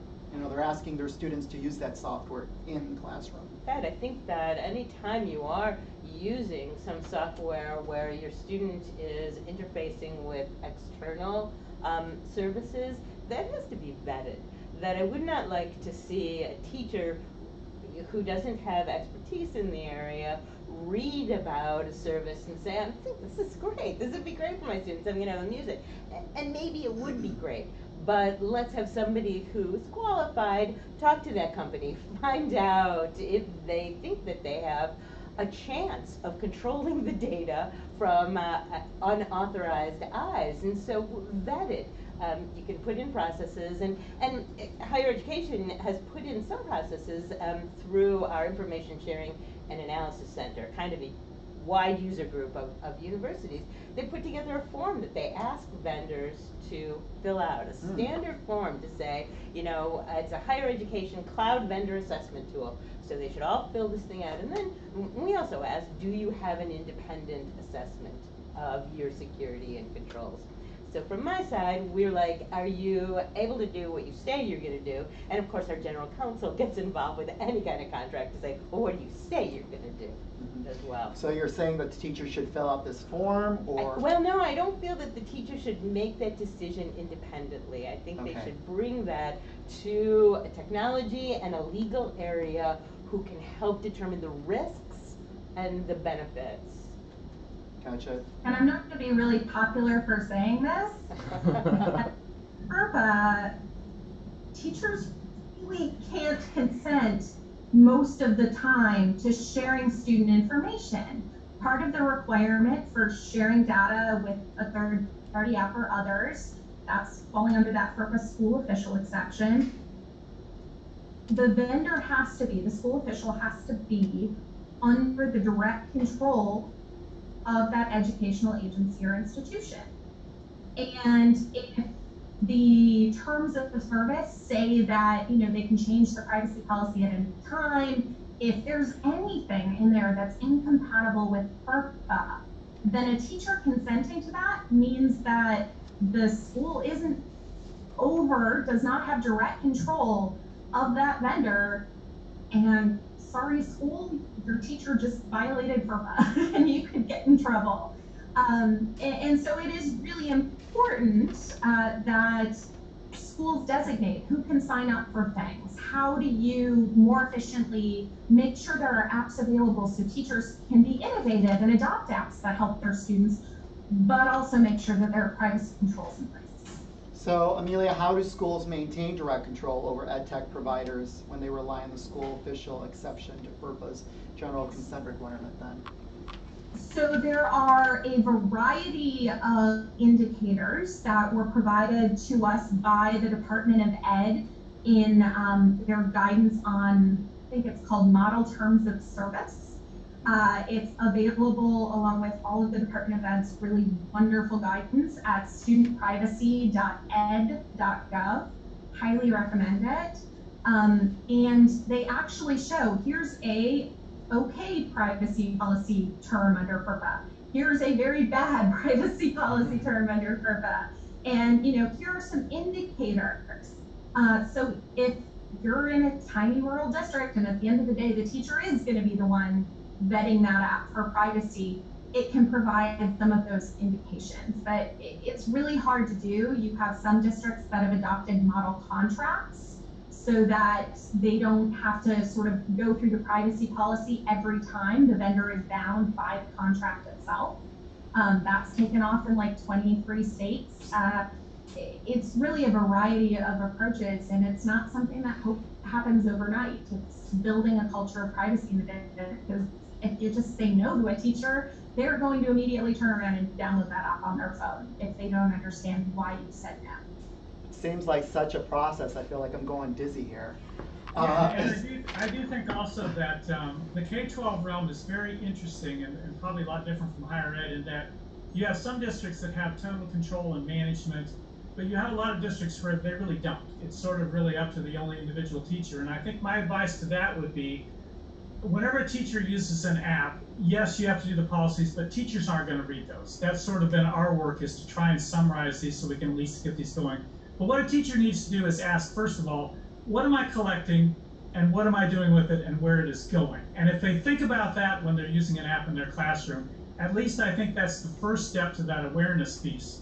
they're asking their students to use that software in the classroom? I think that anytime you are using some software where your student is interfacing with external services, that has to be vetted. That I would not like to see a teacher who doesn't have expertise in the area read about a service and say, I think this is great. This would be great for my students. I'm going to have them use it. And maybe it would be great. But let's have somebody who's qualified talk to that company, find out if they think that they have a chance of controlling the data from unauthorized eyes. And so vet it. You can put in processes, and higher education has put in some processes through our information sharing and analysis center, kind of wide user group of universities, they put together a form that they ask vendors to fill out, a standard form to say, you know, it's a higher education cloud vendor assessment tool. So they should all fill this thing out. And then we also ask, do you have an independent assessment of your security and controls? So from my side, we're like, are you able to do what you say you're going to do? And of course, our general counsel gets involved with any kind of contract to say, well, what do you say you're going to do as well? So you're saying that the teacher should fill out this form, or? Well, no, I don't feel that the teacher should make that decision independently. I think they should bring that to a technology and a legal area who can help determine the risks and the benefits. Gotcha. And I'm not going to be really popular for saying this. At FERPA, teachers really can't consent most of the time to sharing student information. Part of the requirement for sharing data with a third-party app or others, that's falling under that FERPA school official exception. The vendor has to be, the school official has to be under the direct control of that educational agency or institution. And if the terms of the service say that, you know, they can change the privacy policy at any time, if there's anything in there that's incompatible with FERPA, then a teacher consenting to that means that the school does not have direct control of that vendor, and sorry school, your teacher just violated FERPA and you could get in trouble. And so it is really important that schools designate who can sign up for things. How do you more efficiently make sure there are apps available so teachers can be innovative and adopt apps that help their students, but also make sure that there are privacy controls in place. So, Amelia, how do schools maintain direct control over edtech providers when they rely on the school official exception to FERPA's general consent requirement then? So there are a variety of indicators that were provided to us by the Department of Ed in their guidance on, I think it's called Model Terms of Service. It's available along with all of the Department of Ed's really wonderful guidance at studentprivacy.ed.gov. Highly recommend it. And they actually show, here's a okay privacy policy term under FERPA. Here's a very bad privacy policy term under FERPA. And, you know, here are some indicators. So if you're in a tiny rural district and at the end of the day, the teacher is going to be the one vetting that app for privacy, it can provide some of those indications. But it's really hard to do. You have some districts that have adopted model contracts so that they don't have to sort of go through the privacy policy every time the vendor is bound by the contract itself. That's taken off in like 23 states. It's really a variety of approaches, and it's not something that happens overnight. It's building a culture of privacy in the vendor, because if you just say no to a teacher, they're going to immediately turn around and download that app on their phone if they don't understand why you said no. Seems like such a process. I feel like I'm going dizzy here. And I do think also that the K-12 realm is very interesting and probably a lot different from higher ed in that you have some districts that have total control and management, but you have a lot of districts where they really don't. It's sort of really up to the only individual teacher. And I think my advice to that would be, whenever a teacher uses an app, yes, you have to do the policies, but teachers aren't going to read those. That's sort of been our work, is to try and summarize these so we can at least get these going. But what a teacher needs to do is ask, first of all, what am I collecting and what am I doing with it and where it is going? And if they think about that when they're using an app in their classroom, at least I think that's the first step to that awareness piece.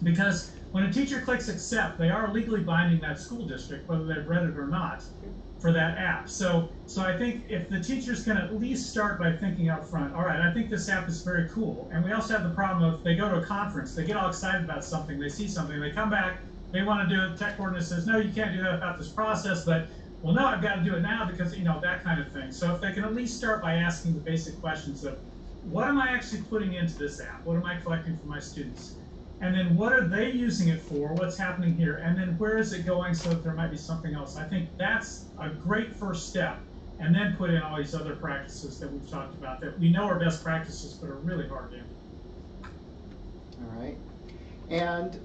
Because when a teacher clicks accept, they are legally binding that school district, whether they've read it or not, for that app. So I think if the teachers can at least start by thinking up front, all right, I think this app is very cool. And we also have the problem of they go to a conference, they get all excited about something, they see something, they come back, they want to do it, the tech coordinator says, no, you can't do that without this process, but, well, no, I've got to do it now because, you know, that kind of thing. So if they can at least start by asking the basic questions of, what am I actually putting into this app? What am I collecting for my students? And then what are they using it for? What's happening here? And then where is it going so that there might be something else? I think that's a great first step. and then put in all these other practices that we've talked about that we know are best practices but are really hard to implement. All right. And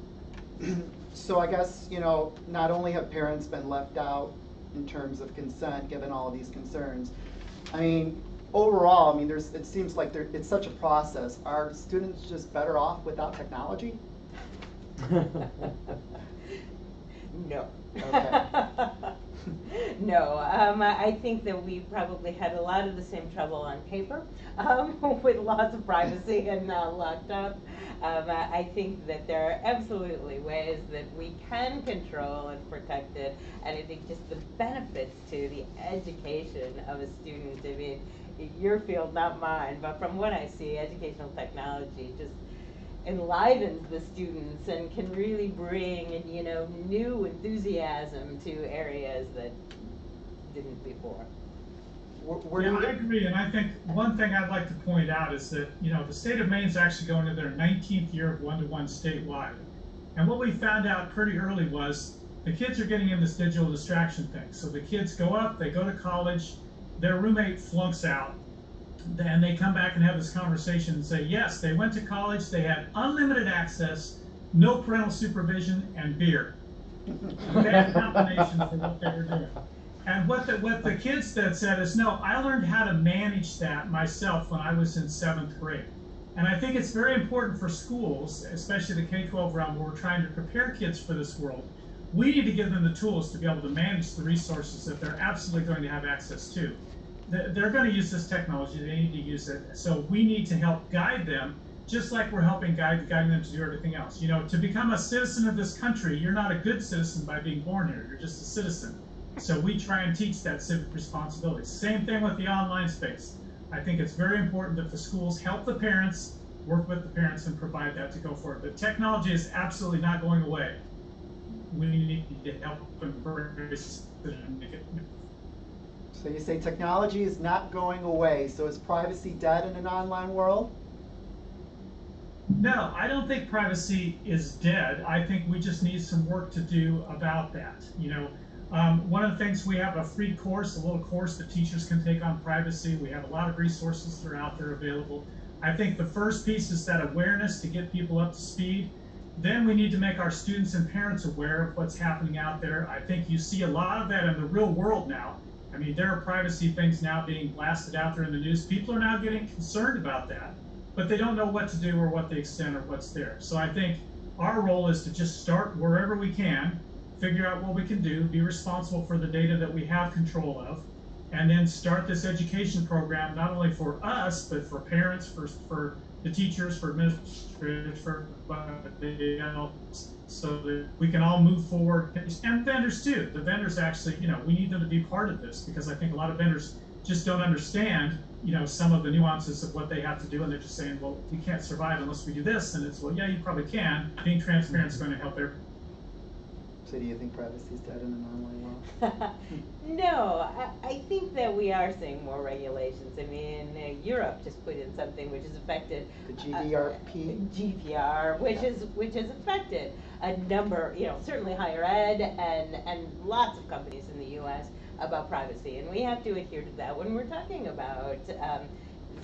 so I guess, you know, not only have parents been left out in terms of consent, given all of these concerns, I mean, overall, I mean, it seems like it's such a process. Are students just better off without technology? No. Okay. No, I think that we probably had a lot of the same trouble on paper with lots of privacy and locked up. I think that there are absolutely ways that we can control and protect it, and I think just the benefits to the education of a student, I mean, your field, not mine, but from what I see, educational technology just enlivens the students and can really bring, you know, new enthusiasm to areas that didn't before. Yeah, I agree, and I think one thing I'd like to point out is that, you know, the state of Maine is actually going to their 19th year of one-to-one statewide. And what we found out pretty early was the kids are getting in this digital distraction thing. So the kids go up, they go to college, their roommate flunks out, and they come back and have this conversation and say, yes, they went to college, they had unlimited access, no parental supervision, and beer. Bad combination for what they were doing. And what the kids that said is, no, I learned how to manage that myself when I was in 7th grade. And I think it's very important for schools, especially the K-12 realm, where we're trying to prepare kids for this world. We need to give them the tools to be able to manage the resources that they're absolutely going to have access to. They're going to use this technology, they need to use it. So we need to help guide them, just like we're helping guiding them to do everything else. You know, to become a citizen of this country, you're not a good citizen by being born here, you're just a citizen. So we try and teach that civic responsibility. Same thing with the online space. I think it's very important that the schools help the parents, work with the parents, and provide that to go forward. But technology is absolutely not going away. We need to help embrace it and make it. So you say technology is not going away. So is privacy dead in an online world? No, I don't think privacy is dead. I think we just need some work to do about that. You know, one of the things, we have a free course, a little course that teachers can take on privacy. We have a lot of resources that are out there available. I think the first piece is that awareness to get people up to speed. Then we need to make our students and parents aware of what's happening out there. I think you see a lot of that in the real world now. I mean, there are privacy things now being blasted out there in the news. People are now getting concerned about that, but they don't know what to do or what the extent or what's there. So I think our role is to just start wherever we can, figure out what we can do, be responsible for the data that we have control of, and then start this education program, not only for us, but for parents, for the teachers, for administrators, for everybody else, so that we can all move forward. And vendors too. The vendors actually, you know, we need them to be part of this, because I think a lot of vendors just don't understand, you know, some of the nuances of what they have to do, and they're just saying, well, we can't survive unless we do this. And it's, well, yeah, you probably can. Being transparent is going to help everyone. So do you think privacy is dead in an online world? No, I think that we are seeing more regulations. I mean, Europe just put in something which has affected The GDPR, which has affected a number, you know, certainly higher ed and lots of companies in the U.S. about privacy, and we have to adhere to that when we're talking about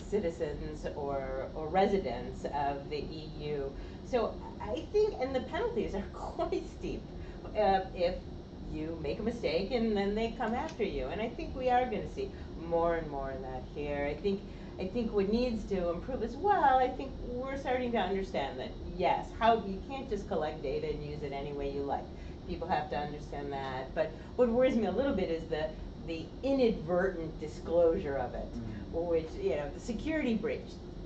citizens or residents of the EU. So I think, and the penalties are quite steep if you make a mistake and then they come after you. And I think we are going to see more and more of that here. I think what needs to improve as well, I think we're starting to understand that, yes, how you can't just collect data and use it any way you like. People have to understand that. But what worries me a little bit is the inadvertent disclosure of it, which, you know, the security breach.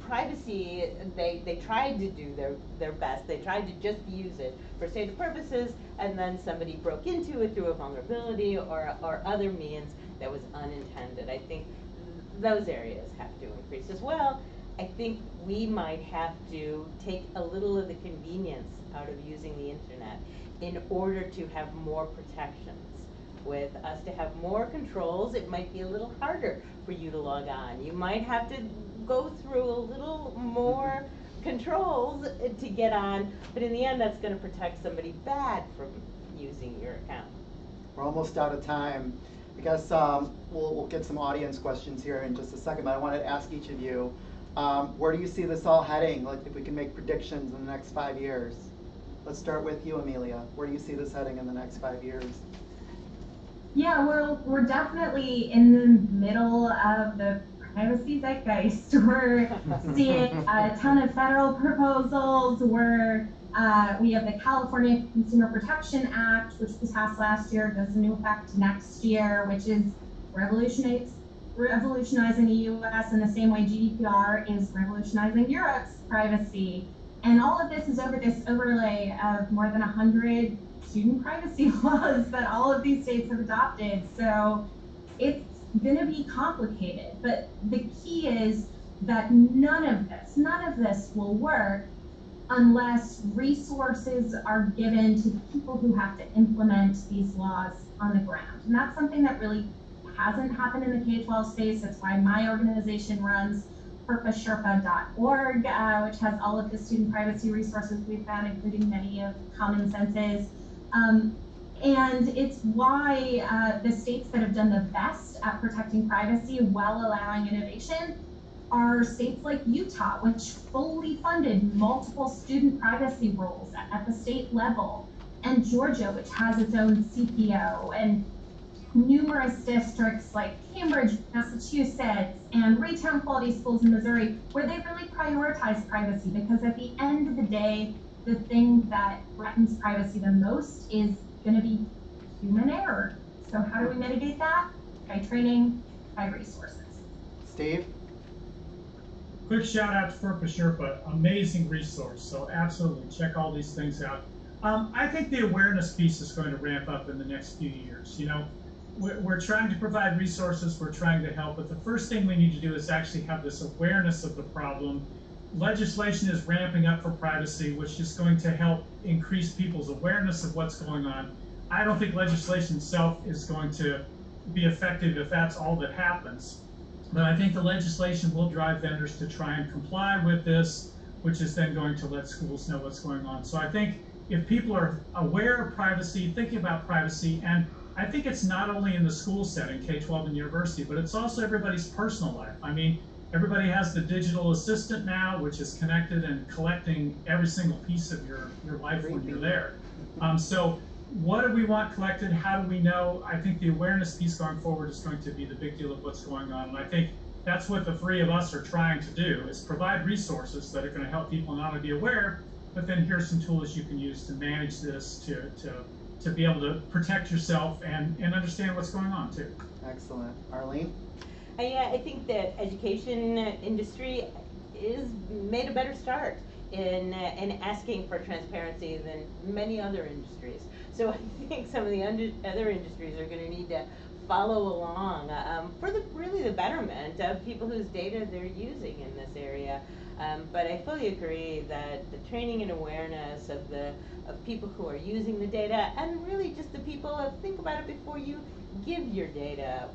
Privacy, they tried to do their best. They tried to just use it for stated purposes, and then somebody broke into it through a vulnerability or other means that was unintended. I think those areas have to increase as well. I think we might have to take a little of the convenience out of using the internet in order to have more protections. With us to have more controls, it might be a little harder for you to log on. You might have to go through a little more controls to get on, but in the end that's going to protect somebody bad from using your account. We're almost out of time. I guess we'll get some audience questions here in just a second, but I wanted to ask each of you, where do you see this all heading? Like, if we can make predictions in the next 5 years. Let's start with you, Amelia. Where do you see this heading in the next 5 years? Yeah, we're definitely in the middle of the privacy zeitgeist. We're seeing a ton of federal proposals. We have the California Consumer Protection Act, which was passed last year, goes into effect next year, which is revolutionizing the U.S. in the same way GDPR is revolutionizing Europe's privacy. And all of this is over this overlay of more than 100 student privacy laws that all of these states have adopted. So it's going to be complicated. But the key is that none of this will work unless resources are given to the people who have to implement these laws on the ground. And that's something that really hasn't happened in the K-12 space. That's why my organization runs FERPA-SHERPA.org, which has all of the student privacy resources we've found, including many of Common Sense's. And it's why the states that have done the best at protecting privacy while allowing innovation are states like Utah, which fully funded multiple student privacy rules at the state level, and Georgia, which has its own CPO, and numerous districts like Cambridge, Massachusetts, and Raytown Quality Schools in Missouri, where they really prioritize privacy, because at the end of the day, the thing that threatens privacy the most is going to be human error. So how do we mitigate that? By training, by resources. Steve? Quick shout out to FERPA-SHERPA, amazing resource. So absolutely check all these things out. I think the awareness piece is going to ramp up in the next few years. You know, we're trying to provide resources, we're trying to help, but the first thing we need to do is actually have this awareness of the problem. Legislation is ramping up for privacy, which is going to help increase people's awareness of what's going on. I don't think legislation itself is going to be effective if that's all that happens. But I think the legislation will drive vendors to try and comply with this, which is then going to let schools know what's going on. So I think if people are aware of privacy, thinking about privacy, and I think it's not only in the school setting, K-12 and university, but it's also everybody's personal life. I mean, everybody has the digital assistant now, which is connected and collecting every single piece of your life when you're there. So what do we want collected? How do we know? I think the awareness piece going forward is going to be the big deal of what's going on. And I think that's what the three of us are trying to do, is provide resources that are going to help people not only be aware, but then here's some tools you can use to manage this, to be able to protect yourself and understand what's going on too. Excellent. Arlene? I think the education industry is made a better start in asking for transparency than many other industries. So I think some of the other industries are going to need to follow along for really the betterment of people whose data they're using in this area. But I fully agree that the training and awareness of people who are using the data, and really just the people who think about it before you give your data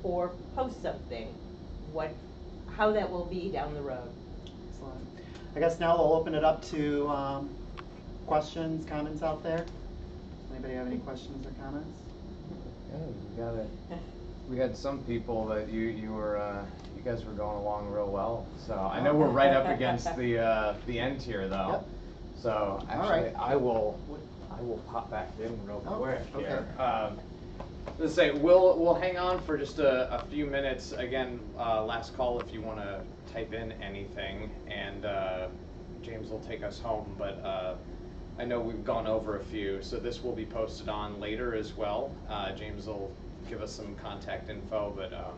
or post something, how that will be down the road. Excellent. I guess now we'll open it up to questions, comments out there. Anybody have any questions or comments? Yeah, we had some people that you guys were going along real well. So I know we're right up against the end here though. Yep. So actually, I will pop back in real quick here. Let's say we'll hang on for just a few minutes. Again, last call if you want to type in anything, and James will take us home. But I know we've gone over a few, so this will be posted on later as well. James will give us some contact info, but I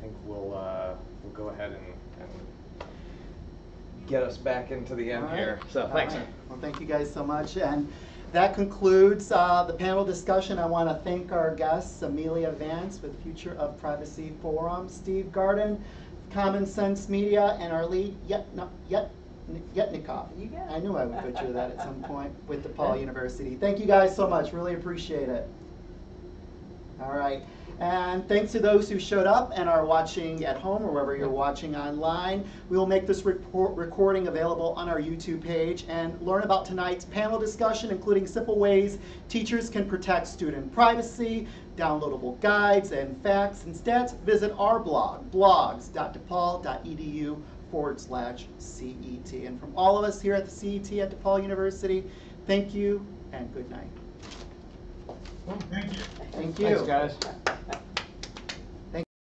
think we'll go ahead and get us back into the end here. So thanks. Right. Well, thank you guys so much. And that concludes the panel discussion. I want to thank our guests, Amelia Vance with Future of Privacy Forum, Steve Garden, Common Sense Media, and Arlene Yetnikoff. I knew I would butcher that at some point, with DePaul University. Thank you guys so much. Really appreciate it. All right. And thanks to those who showed up and are watching at home or wherever you're watching online. We will make this recording available on our YouTube page and learn about tonight's panel discussion, including simple ways teachers can protect student privacy, downloadable guides and facts and stats. Visit our blog, blogs.depaul.edu/CET. And from all of us here at the CET at DePaul University, thank you and good night. Thank you. Thank you. Thanks, guys.